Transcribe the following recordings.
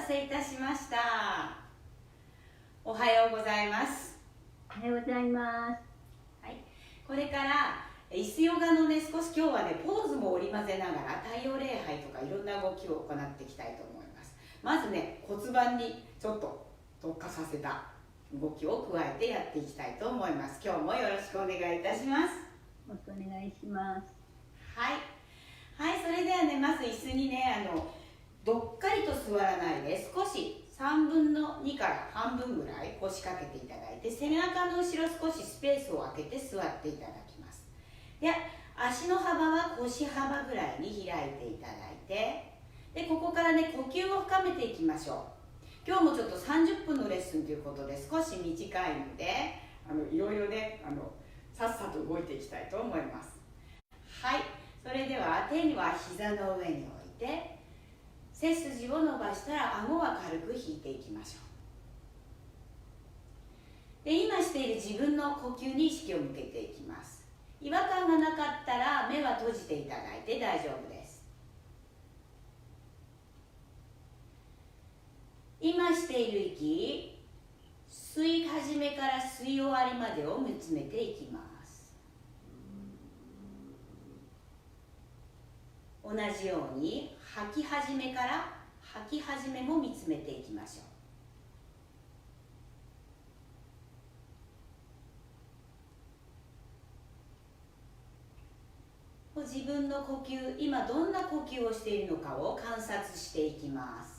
せいたしました。おはようございます。おはようございます。はい、これから椅子ヨガのね、少し今日はね、ポーズも織り交ぜながら太陽礼拝とかいろんな動きを行っていきたいと思います。まずね、骨盤にちょっと特化させた動きを加えてやっていきたいと思います。今日もよろしくお願いいたします。よろしくお願いします。はい、はい、それではね、まず椅子にね、どっかりと座らないで少し3分の2から半分ぐらい腰掛けていただいて、背中の後ろ少しスペースを空けて座っていただきます。で、足の幅は腰幅ぐらいに開いていただいて、でここからね、呼吸を深めていきましょう。今日もちょっと30分のレッスンということで少し短いので、いろいろね、さっさと動いていきたいと思います。はい、それでは手には膝の上に置いて、背筋を伸ばしたら顎は軽く引いていきましょう。で、今している自分の呼吸に意識を向けていきます。違和感がなかったら目は閉じていただいて大丈夫です。今している息、吸い始めから吸い終わりまでを見つめていきます。同じように吐き始めから吐き始めも見つめていきましょう。自分の呼吸、今どんな呼吸をしているのかを観察していきます。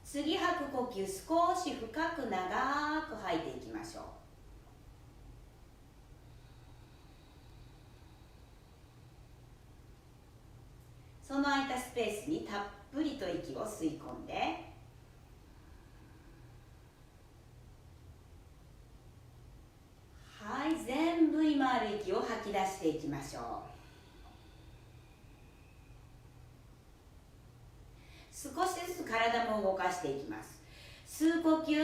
次吐く呼吸、少し深く長く吐いていきましょう。その空いたスペースにたっぷりと息を吸い込んで、はい、全部今ある息を吐き出していきましょう。少しずつ体も動かしていきます。吸う呼吸、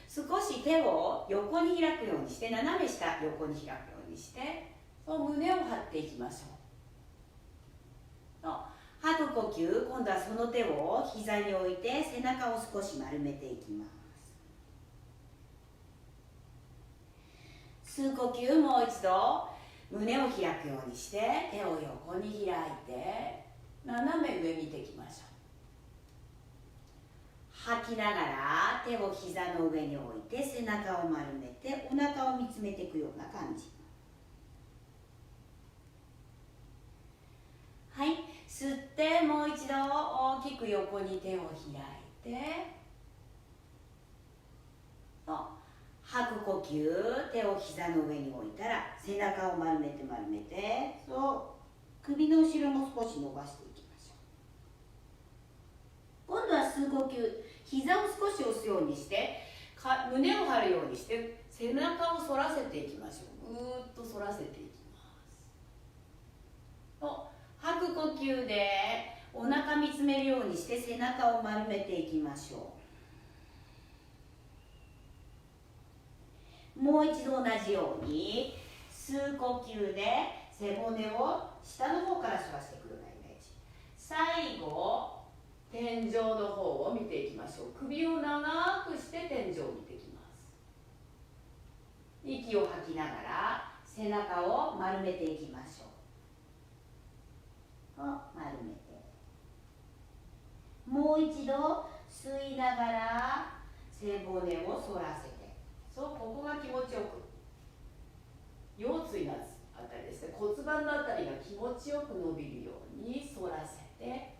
少し手を横に開くようにして、斜め下横に開くようにして、そう胸を張っていきましょう。吐く呼吸、今度はその手を膝に置いて背中を少し丸めていきます。吸う呼吸、もう一度胸を開くようにして手を横に開いて斜め上見ていきましょう。吐きながら手を膝の上に置いて背中を丸めてお腹を見つめていくような感じ。はい、吸ってもう一度大きく横に手を開いて、吐く呼吸、手を膝の上に置いたら背中を丸めて丸めて、そう首の後ろも少し伸ばしていきましょう。今度は吸う呼吸、膝を少し押すようにして胸を張るようにして背中を反らせていきましょう。ぐーっと反らせていきます。吐く呼吸でお腹見つめるようにして背中を丸めていきましょう。もう一度同じように吸う呼吸で背骨を下の方から反らしていくようなイメージ。最後天井の方を見ていきましょう。首を長くして天井を見ていきます。息を吐きながら背中を丸めていきましょう。丸めて、もう一度吸いながら背骨を反らせて、そう、ここが気持ちよく、腰椎のあたりですね、骨盤のあたりが気持ちよく伸びるように反らせて、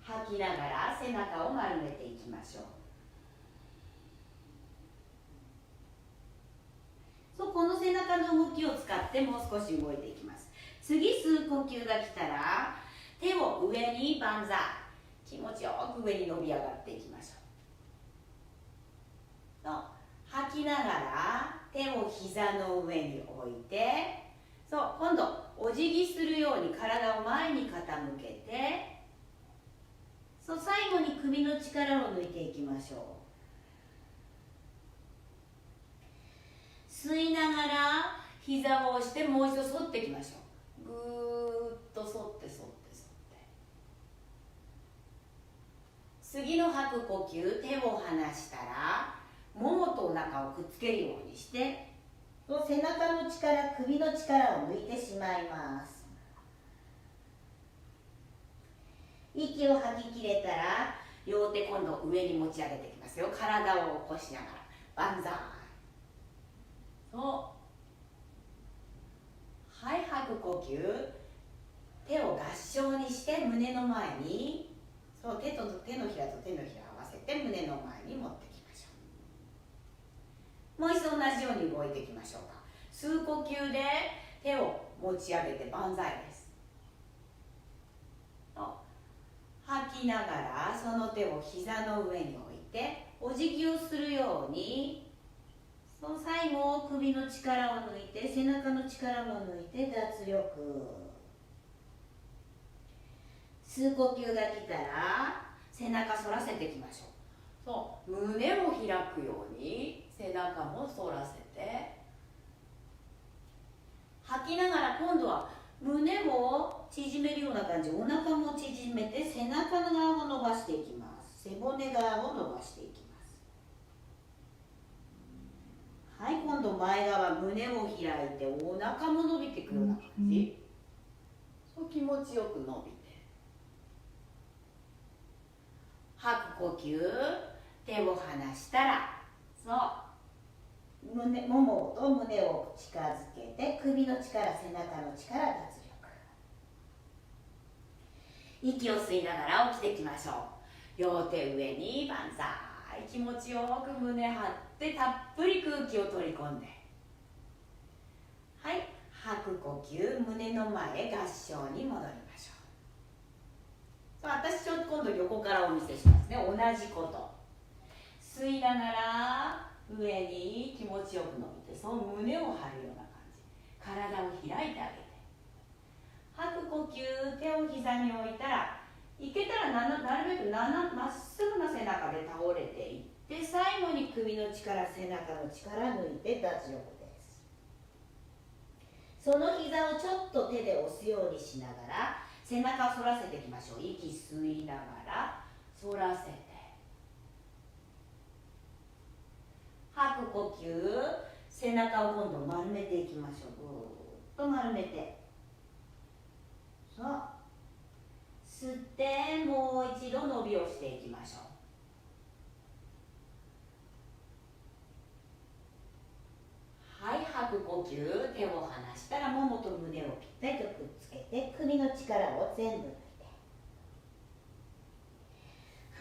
吐きながら背中を丸めていきましょう。そう、この背中の動きを使ってもう少し動いていきます。次吸う呼吸が来たら手を上に万歳、気持ちよく上に伸び上がっていきましょう。吐きながら手を膝の上に置いて、そう、今度お辞儀するように体を前に傾けて、そう最後に首の力を抜いていきましょう。吸いながら膝を押してもう一度反っていきましょう。ぐーっと反って反って反って。次の吐く呼吸、手を離したらももとお腹をくっつけるようにして背中の力、首の力を抜いてしまいます。息を吐き切れたら両手今度上に持ち上げていきますよ。体を起こしながら万歳。そう、はい、吐く呼吸、手を合掌にして胸の前に、そう手のひらと手のひらを合わせて胸の前に持ってきましょう。もう一度同じように動いていきましょうか。吸う呼吸で手を持ち上げて万歳です。吐きながらその手を膝の上に置いてお辞儀をするように、その最後首の力を抜いて背中の力も抜いて脱力。吸う呼吸が来たら背中反らせていきましょう。そう胸を開くように背中も反らせて、吐きながら今度は胸も縮めるような感じ、お腹も縮めて背中の側を伸ばしていきます。背骨側を伸ばしていきます。はい、今度前側、胸を開いてお腹も伸びていくような感じ、そう気持ちよく伸びて、吐く呼吸、手を離したらそうももと胸を近づけて首の力、背中の力、脱力。息を吸いながら起きていきましょう。両手上に万歳。気持ちよく胸張ってたっぷり空気を取り込んで、はい、吐く呼吸、胸の前合掌に戻りましょう。私ちょっと今度横からお見せしますね。同じこと。吸いながら上に気持ちよく伸びて、その胸を張るような感じ、体を開いてあげて、吐く呼吸、手を膝に置いたら、いけたらなるべくまっすぐな背中で倒れていって、最後に首の力、背中の力抜いて脱力です。その膝をちょっと手で押すようにしながら背中を反らせていきましょう。息吸いながら反らせて、吐く呼吸、背中を今度丸めていきましょう。ぐーっと丸めて、そう吸ってもう一度伸びをしていきましょう。はい、吐く呼吸、手を離したらももと胸をぴったりとくっつけて首の力を全部抜いて、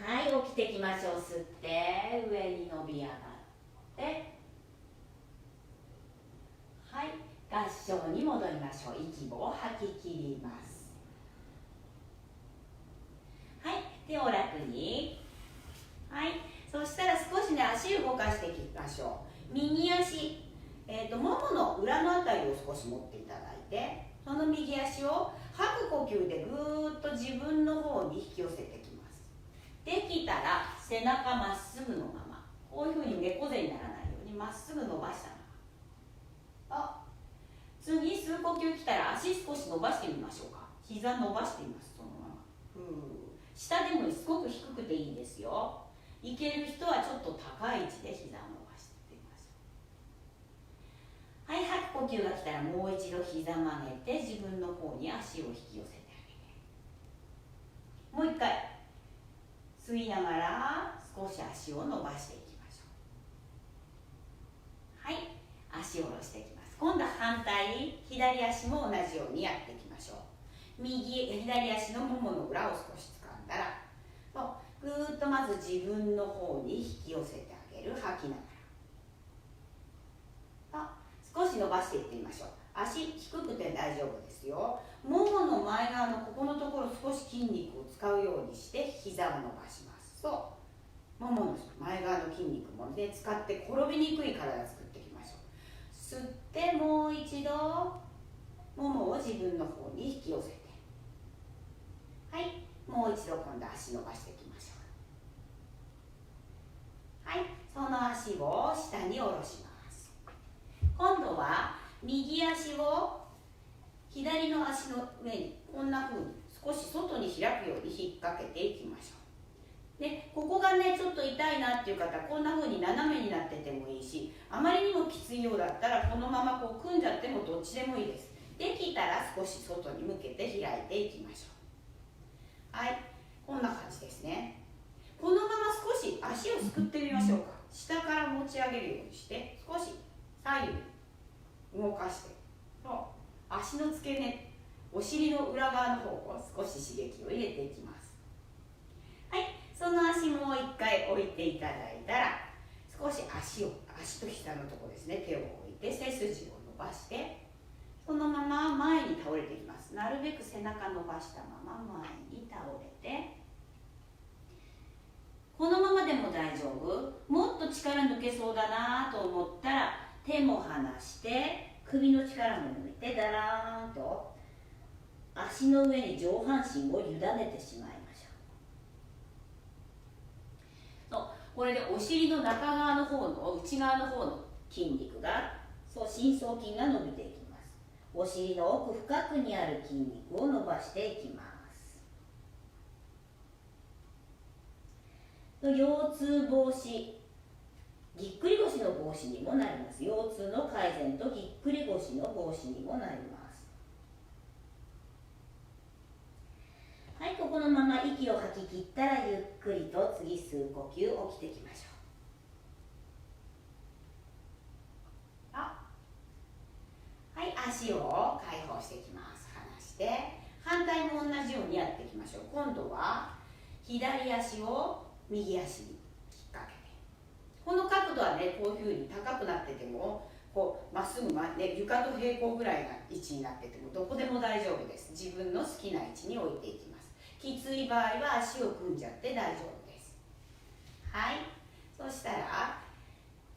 はい、起きていきましょう。吸って上に伸び上がって、はい、合掌に戻りましょう。息を吐き切ります。はい、手を楽に。はい、そしたら少しね、足を動かしていきましょう。右足、ももの裏のあたりを少し持っていただいて、その右足を吐く呼吸でぐーっと自分の方に引き寄せていきます。できたら背中まっすぐのまま、こういうふうに猫背にならないようにまっすぐ伸ばしたまま。次吸う呼吸来たら足少し伸ばしてみましょうか。膝伸ばしてみます。そのまま下でもすごく低くていいですよ。いける人はちょっと高い位置で膝を伸ばしてみましょう。はい、吐く呼吸が来たらもう一度膝曲げて自分の方に足を引き寄せてあげて、もう一回吸いながら少し足を伸ばしていきましょう。はい、足を下ろしていきます。今度は反対、左足も同じようにやっていきましょう。左足のももの裏を少し掴んだら、ぐーっとまず自分の方に引き寄せてあげる。吐きながら少し伸ばしていってみましょう。足低くて大丈夫ですよ。ももの前側のここのところ少し筋肉を使うようにして膝を伸ばします。そうももの前側の筋肉もね使って転びにくい体を作っていきましょう。吸ってもう一度ももを自分の方に引き寄せて、はい、もう一度今度足伸ばしていきましょう。はい、その足を下に下ろします。今度は右足を左の足の上にこんな風に少し外に開くように引っ掛けていきましょう。でここがねちょっと痛いなっていう方、こんな風に斜めになっててもいいし、あまりにもきついようだったらこのままこう組んじゃってもどっちでもいいです。できたら少し外に向けて開いていきましょう。はい、こんな感じですね。このまま少し足をすくってみましょうか。下から持ち上げるようにして少し左右に動かして、足の付け根、お尻の裏側の方を少し刺激を入れていきます。はい、その足もう一回置いていただいたら、少し足と膝のところですね、手を置いて背筋を伸ばして、そのまま前に倒れていきます。なるべく背中伸ばしたまま前に倒れて、このままでも大丈夫。もっと力抜けそうだなと思ったら手も離して首の力も抜いて、だらーんと足の上に上半身を委ねてしまいましょう。そう、これでお尻の中側の方の内側の方の筋肉が、深層筋が伸びていきます。お尻の奥深くにある筋肉を伸ばしていきます。腰痛防止、ぎっくり腰の防止にもなります。腰痛の改善とぎっくり腰の防止にもなります。はい、ここのまま息を吐き切ったらゆっくりと次吸う呼吸起きていきましょう。はい、足を解放していきます。離して、反対も同じようにやっていきましょう。今度は左足を右足に引っ掛けて、この角度はね、こういうふうに高くなってても、こうまっすぐ、床と平行ぐらいな位置になっててもどこでも大丈夫です。自分の好きな位置に置いていきます。きつい場合は足を組んじゃって大丈夫です。はい、そしたら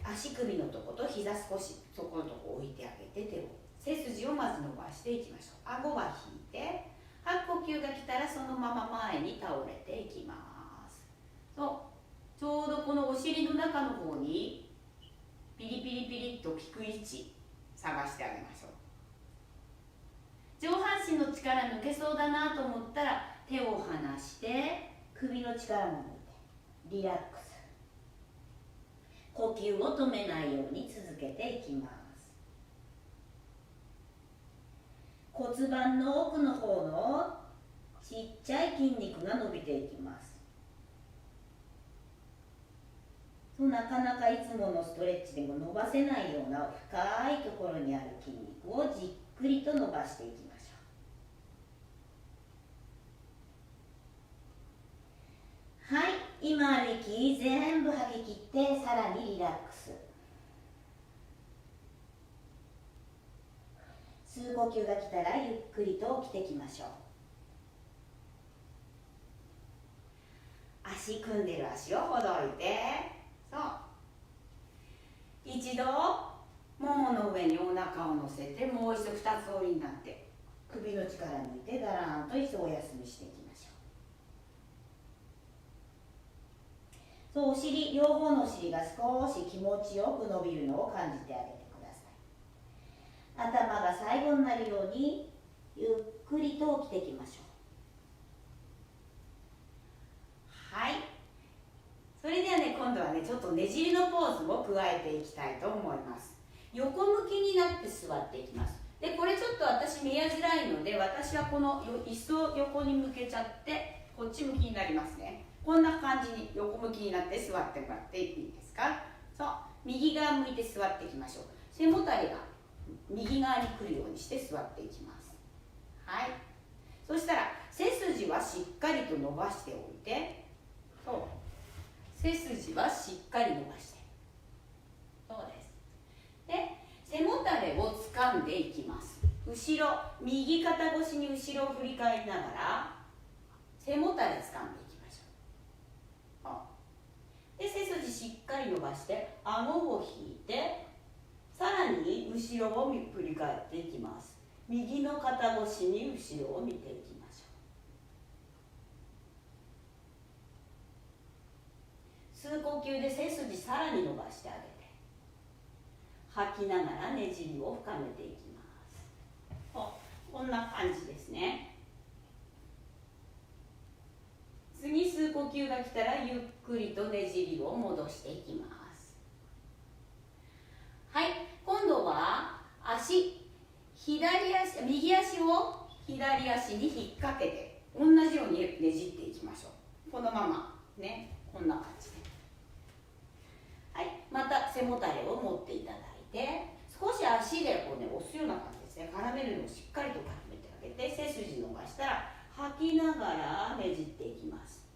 足首のとこと膝少しそこのとこ置いてあげて、手を背筋をまず伸ばしていきましょう。顎は引いて、吐く呼吸が来たらそのまま前に倒れていきます。ちょうどこのお尻の中の方にピリピリピリっと効く位置探してあげましょう。上半身の力抜けそうだなと思ったら手を離して首の力も抜いてリラックス、呼吸を止めないように続けていきます。骨盤の奥の方のちっちゃい筋肉が伸びていきます。なかなかいつものストレッチでも伸ばせないような深いところにある筋肉をじっくりと伸ばしていきましょう。はい、今ある息全部吐き切ってさらにリラックス。吸う呼吸が来たらゆっくりと起きてきましょう。足組んでる足をほどいて、一度ももの上にお腹を乗せて、もう一度二つ折りになって首の力抜いてだらーんと一度お休みしていきましょう。お尻、両方のお尻が少し気持ちよく伸びるのを感じてあげてください。頭が最後になるようにゆっくりと起きていきましょう。はい、それではね、今度はね、ちょっとねじりのポーズも加えていきたいと思います。横向きになって座っていきます。で、これちょっと私見えづらいので、私はこの椅子を横に向けちゃってこっち向きになりますね。こんな感じに横向きになって座ってもらっていいですか。右側向いて座っていきましょう。背もたれが右側に来るようにして座っていきます。はい、そしたら背筋はしっかりと伸ばしておいて、背筋はしっかり伸ばして、で、背もたれを掴んでいきます。後ろ、右肩越しに後ろを振り返りながら背もたれ掴んでいきましょう。で、背筋しっかり伸ばして顎を引いて、さらに後ろを振り返っていきます。右の肩越しに後ろを見ていきましょ吸う呼吸で背筋さらに伸ばしてあげて、吐きながらねじりを深めていきます。こんな感じですね。次吸う呼吸が来たらゆっくりとねじりを戻していきます。はい、今度は右足を左足に引っ掛けて同じようにねじっていきましょう。このままね、こんな感じで。はい、また背もたれを持っていただいて、少し足でこう、押すような感じですね。絡めるのをしっかりと絡めてあげて、背筋伸ばしたら吐きながらねじっていきます。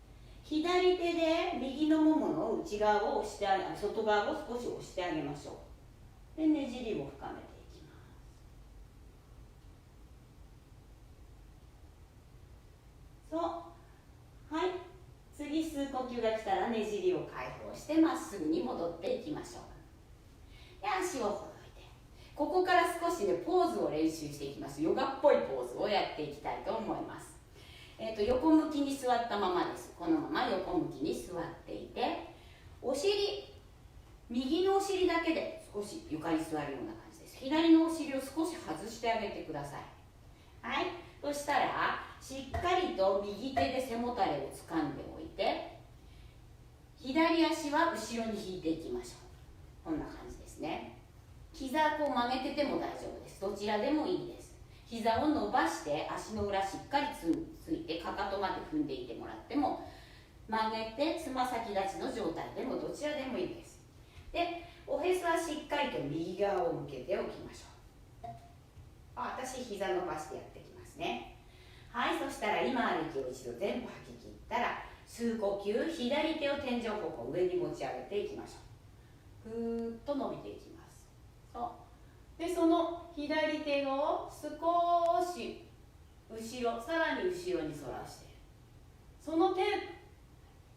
左手で右のももの内側を押して外側を少し押してあげましょう。で、ねじりを深めていきます。そう。はい。次吸う呼吸が来たらねじりを解放してまっすぐに戻っていきましょう。で、足をほどいて、ここから少しねポーズを練習していきます。ヨガっぽいポーズをやっていきたいと思います。横向きに座ったままです。このまま横向きに座っていて、お尻、右のお尻だけで少し床に座るような感じです。左のお尻を少し外してあげてください。はい。そしたらしっかりと右手で背もたれを掴んでおいて、左足は後ろに引いていきましょう。こんな感じですね。膝こう曲げてても大丈夫です。どちらでもいいです。膝を伸ばして足の裏しっかりついてかかとまで踏んでいてもらっても、曲げてつま先立ちの状態でもどちらでもいいです。で、おへそはしっかりと右側を向けておきましょう。私膝伸ばしてやっていきますね。はい、そしたら今ある息を一度全部吐き切ったら、吸う呼吸、左手を天井方向上に持ち上げていきましょう。ふーっと伸びていきます。そうで、その左手を少し後ろ、さらに後ろに反らして、その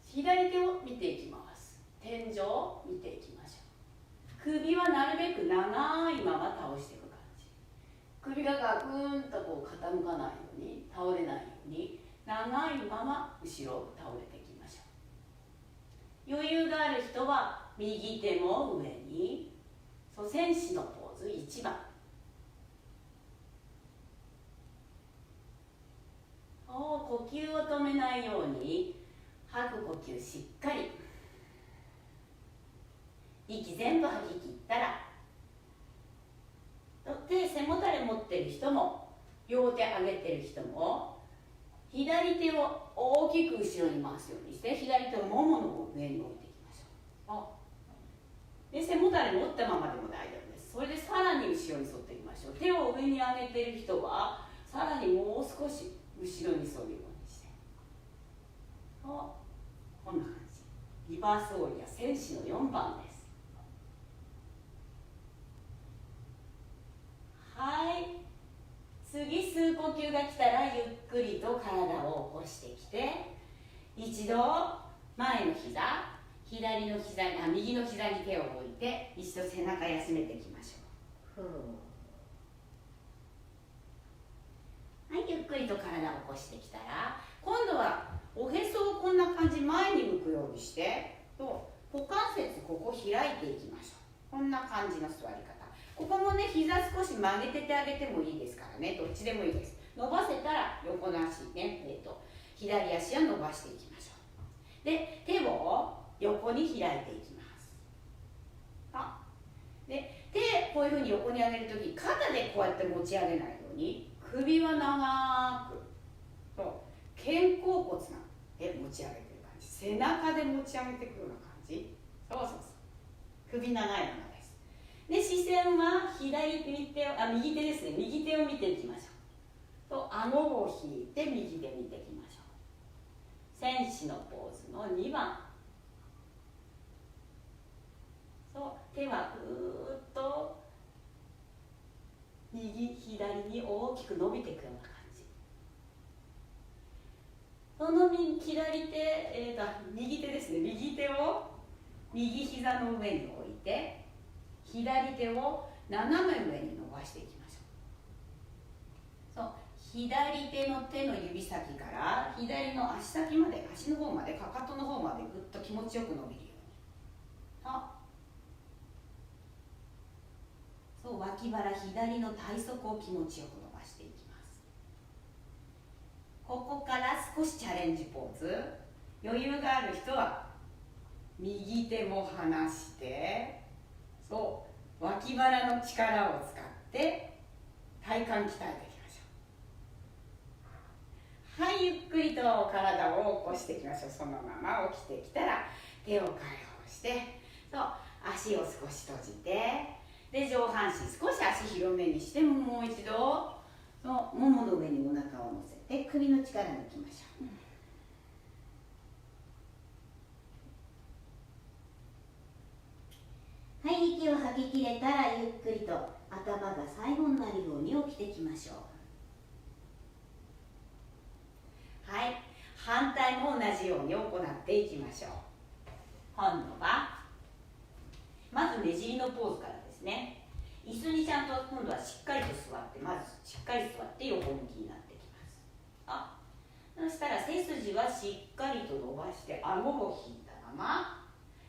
左手を見ていきます。天井を見ていきましょう。首はなるべく長いまま倒していく感じ。首がガクンとこう傾かないように、倒れないように長いまま後ろを倒れていきましょう。余裕がある人は右手も上に、戦士のポーズ1番。呼吸を止めないように吐く呼吸しっかり、息全部吐き切ったら、手背もたれ持ってる人も両手上げてる人も左手を大きく後ろに回すようにして、左手をももの上に置いていきましょう。で、背もたれ持ったままでも大丈夫です。それでさらに後ろに反っていきましょう。手を上に上げてる人はさらにもう少し後ろに反るようにして、こんな感じ。リバースオーリア戦士の4番です。はい、次吸う呼吸が来たらゆっくりと体を起こしてきて、一度前の膝、右の膝に手を置いて、一度背中休めていきましょう。はい、ゆっくりと体を起こしてきたら、今度はおへそをこんな感じ前に向くようにして、股関節ここ開いていきましょう。こんな感じの座り方。ここもね、膝少し曲げててあげてもいいですからね。どっちでもいいです。伸ばせたら横の足ね、左足は伸ばしていきましょう。で、手を横に開いていきます。で、手こういうふうに横に上げるとき、肩でこうやって持ち上げないように、首は長く肩甲骨で持ち上げてる感じ、背中で持ち上げていくような感じ。そうそうそう、首長いままです。で、視線は右手ですね。右手を見ていきましょう。顎を引いて右で見ていきましょう。戦士のポーズの2番。手はぐーっと右左に大きく伸びていくような感じ。その右手ですね。右手を右膝の上に置いて、左手を斜め上に伸ばしていきましょう。左手の手の指先から左の足先まで、足の方まで、かかとの方までぐっと気持ちよく伸びるように。そう脇腹左の体側を気持ちよく伸ばしていきます。ここから少しチャレンジポーズ。余裕がある人は右手も離して、そう脇腹の力を使って体幹鍛えていきましょう。はい、ゆっくりと体を起こしていきましょう。そのまま起きてきたら手を解放して、そう足を少し閉じて、で上半身少し足広めにして、もう一度そうももの上にお腹を乗せて首の力抜きましょう。はい、息を吐き切れたらゆっくりと頭が最後になるように起きてきましょう。はい、反対も同じように行っていきましょう。今度はまずねじりのポーズからですね。椅子にちゃんと今度はしっかりと座って、まずしっかり座って横向きになってきます。そしたら背筋はしっかりと伸ばして顎を引いたまま、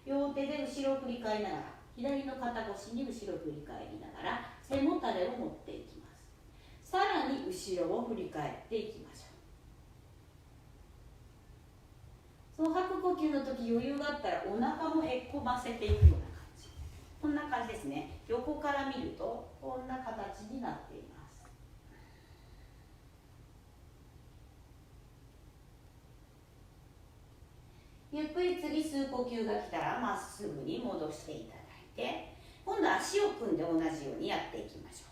両手で後ろを振り返りながら、左の肩越しに後ろ振り返りながら背もたれを持っていきます。さらに後ろを振り返っていきましょう。そう吐く呼吸の時余裕があったらお腹もへっこませていくような感じ、こんな感じですね。横から見るとこんな形になっています。ゆっくり次吸う呼吸が来たらまっすぐに戻していただいて、今度足を組んで同じようにやっていきましょう。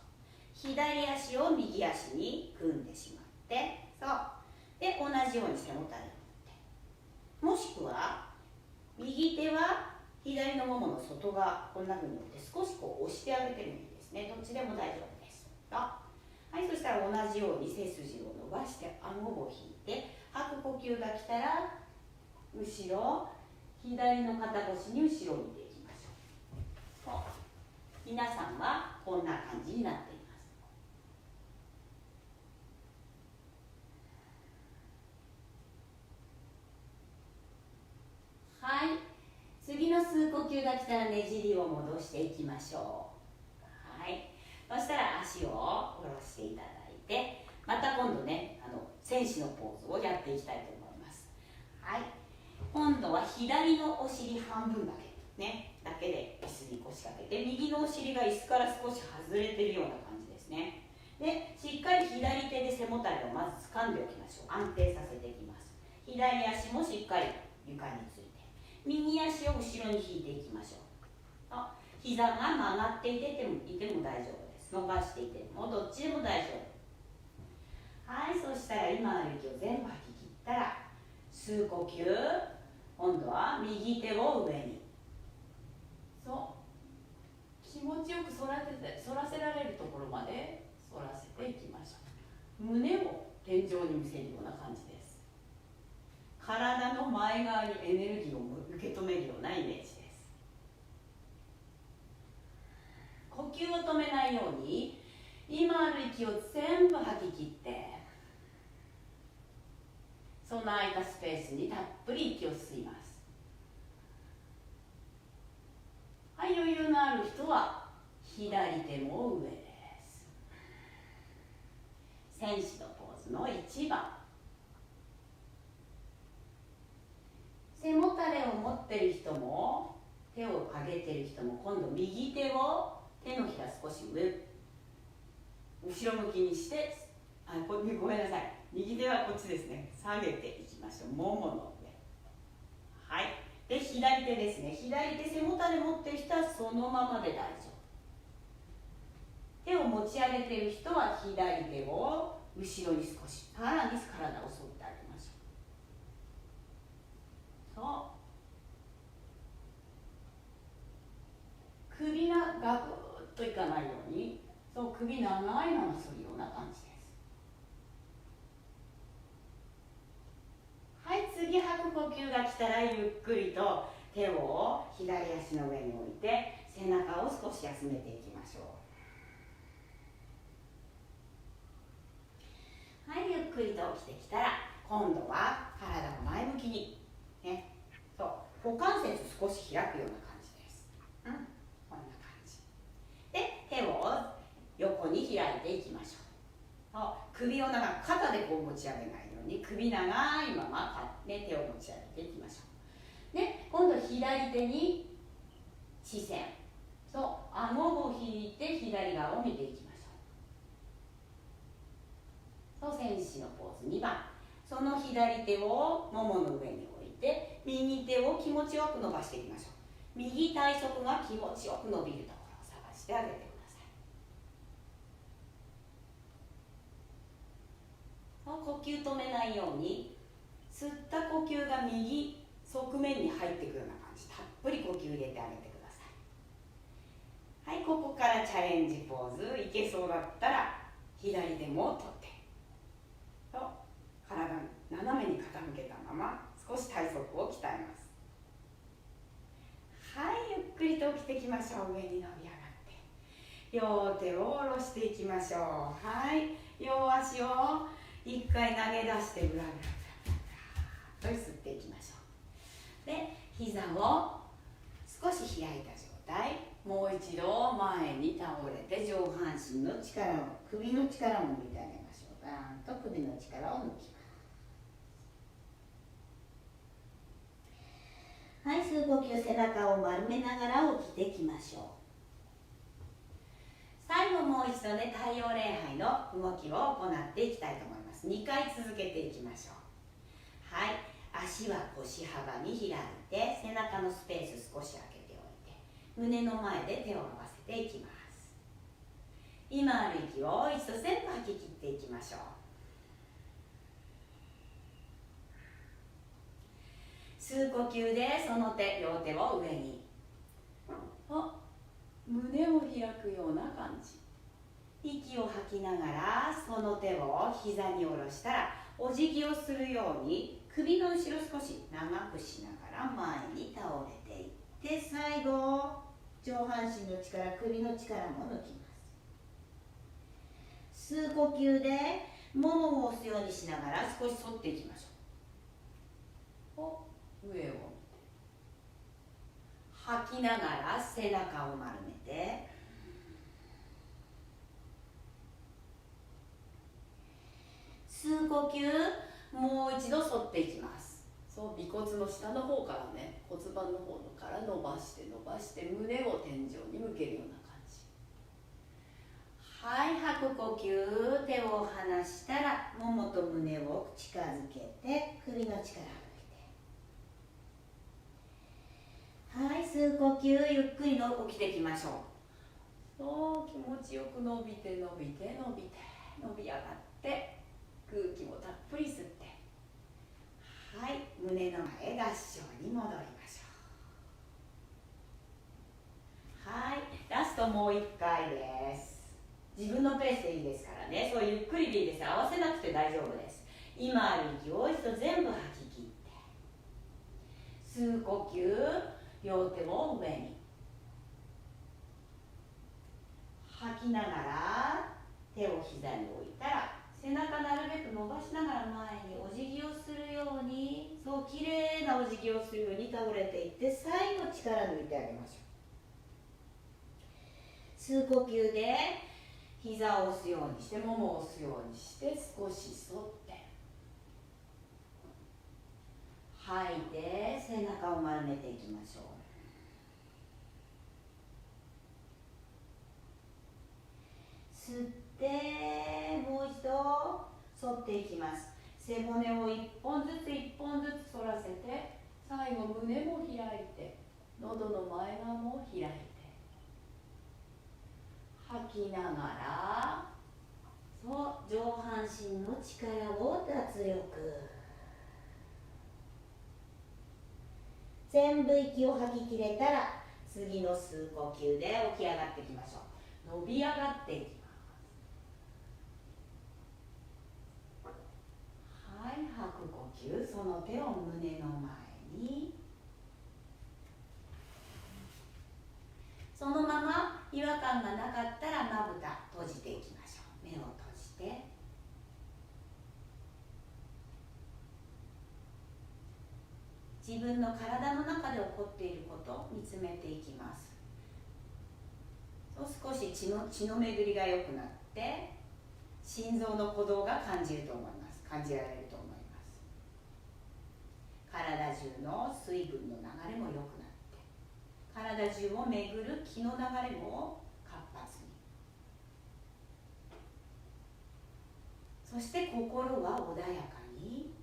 左足を右足に組んでしまって、そうで同じように背もたれを持って、もしくは右手は左のももの外側、こんな風に持って少しこう押してあげてもいいですね。どっちでも大丈夫です。はい、そしたら同じように背筋を伸ばして顎を引いて、吐く呼吸が来たら後ろ、左の肩越しに後ろに出ていきましょう。そう皆さんはこんな感じになっています。はい、次の吸う呼吸が来たらねじりを戻していきましょう。はい、そしたら足を下ろしていただいて、また今度ね戦士のポーズをやっていきたいと思います。はい、今度は左のお尻半分だけね、だけで椅子に腰掛けて、右のお尻が椅子から少し外れているような感じですね。でしっかり左手で背もたれをまず掴んでおきましょう。安定させていきます。左足もしっかり床について、右足を後ろに引いていきましょう。膝が曲がっていても大丈夫です。伸ばしていてもどっちでも大丈夫。はい、そしたら今の息を全部吐き切ったら吸う呼吸、今度は右手を上に、そう気持ちよく反らせられるところまで反らせていきましょう。胸を天井に見せるような感じです。体の前側にエネルギーを受け止めるようなイメージです。呼吸を止めないように今ある息を全部吐き切って、その空いたスペースにたっぷり息を吸います。はい、余裕のある人は左手も上です。戦士のポーズの1番。背もたれを持っている人も手を上げている人も、今度右手を手のひら少し上後ろ向きにして、ごめんなさい、右手はこっちですね、下げていきましょう。ももの上。はい、で左手ですね。左手背もたれ持ってる人はそのままで大丈夫。手を持ち上げている人は左手を後ろに少し、さらに体を反ってあげましょう。そう首がガクッといかないように、そう首長いままするような感じです。はい、次吐く呼吸が来たらゆっくりと手を左足の上に置いて背中を少し休めていきましょう。はい、ゆっくりと起きてきたら今度は体を前向きに、ね、そう股関節少し開くような感じです。こんな感じで手をに開いていきましょう。首を肩でこう持ち上げないように首長いまま、ね、手を持ち上げていきましょう。で、今度左手に視線、顎を引いて左側を見ていきましょう。戦士のポーズ2番。その左手をももの上に置いて、右手を気持ちよく伸ばしていきましょう。右体側が気持ちよく伸びるところを探してあげてください。呼吸止めないように、吸った呼吸が右側面に入ってくるような感じ、たっぷり呼吸入れてあげてください。はい、ここからチャレンジポーズ。いけそうだったら左手も取って、体斜めに傾けたまま少し体側を鍛えます。はい、ゆっくりと起きていきましょう。上に伸び上がって、両手を下ろしていきましょう。はい、両足を一回投げ出してブラブラブラブラとゆすっていきましょう。で、膝を少し開いた状態、もう一度前に倒れて、上半身の力を、首の力も抜いてあげましょう。バーンと首の力を抜きます。はい、吸う呼吸、背中を丸めながら起きていきましょう。最後もう一度ね、太陽礼拝の動きを行っていきたいと思います。2回続けていきましょう。はい、足は腰幅に開いて、背中のスペース少し開けておいて、胸の前で手を合わせていきます。今ある息を一度全部吐き切っていきましょう。吸う呼吸でその手、両手を上に、胸を開くような感じ。息を吐きながらその手を膝に下ろしたら、お辞儀をするように首の後ろ少し長くしながら前に倒れていって、最後上半身の力、首の力も抜きます。吸う呼吸でももを押すようにしながら少し反っていきましょう。上を吐きながら背中を丸めて、吸う呼吸、もう一度反っていきます。尾骨の下の方からね、骨盤の方から伸ばして伸ばして、胸を天井に向けるような感じ。はい、吐く呼吸、手を離したらももと胸を近づけて、首の力を抜いて、はい、吸う呼吸、ゆっくりの起きていきましょう。気持ちよく伸びて伸びて伸びて伸び上がって、空気もたっぷり吸って、はい、胸の前、合掌に戻りましょう。はい、ラストもう1回です。自分のペースでいいですからね、そうゆっくりでいいです。合わせなくて大丈夫です。今ある息を一度全部吐き切って、吸う呼吸、両手を上に、吐きながら手を膝に置いたら、背中なるべく伸ばしながら前にお辞儀をするように、きれいなお辞儀をするように倒れていって、最後力抜いてあげましょう。吸う呼吸で膝を押すようにして、ももを押すようにして、少し反って、吐いて背中を丸めていきましょう。吸ってもう一度反っていきます。背骨を1本ずつ1本ずつ反らせて、最後胸も開いて、喉の前側も開いて、吐きながら上半身の力を脱力。全部息を吐き切れたら、次の吸う呼吸で起き上がっていきましょう。伸び上がっていきます。はい、吐く呼吸、その手を胸の前に、そのまま違和感がなかったらまぶた閉じていきましょう。目を閉じて、自分の体の中で起こっていることを見つめていきます。少し血の巡りが良くなっって心臓の鼓動が感じられると思います。体中の水分の流れも良くなって、体中を巡る気の流れも活発に、そして心は穏やかに、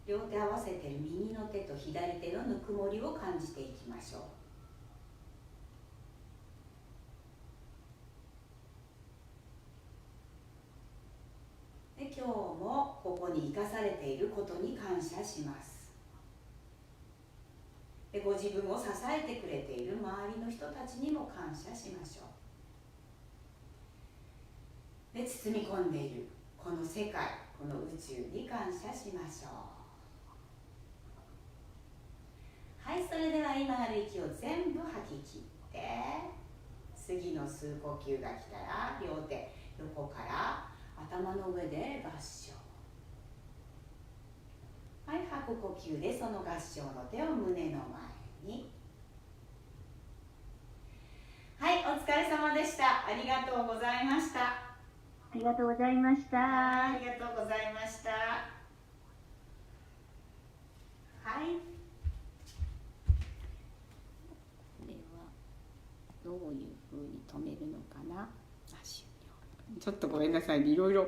両手合わせている右の手と左手のぬくもりを感じていきましょう。で、今日もここに生かされていることに感謝します。で、ご自分を支えてくれている周りの人たちにも感謝しましょう。で、包み込んでいるこの世界、この宇宙に感謝しましょう。はい、それでは今ある息を全部吐き切って、次の吸う呼吸が来たら両手横から頭の上で合掌。はい、吐く呼吸でその合掌の手を胸の前に。はい、お疲れ様でした。ありがとうございました。ありがとうございました。ありがとうございました。はい。これはどういうふうに止めるのかな。ちょっとごめんなさいね、いろいろ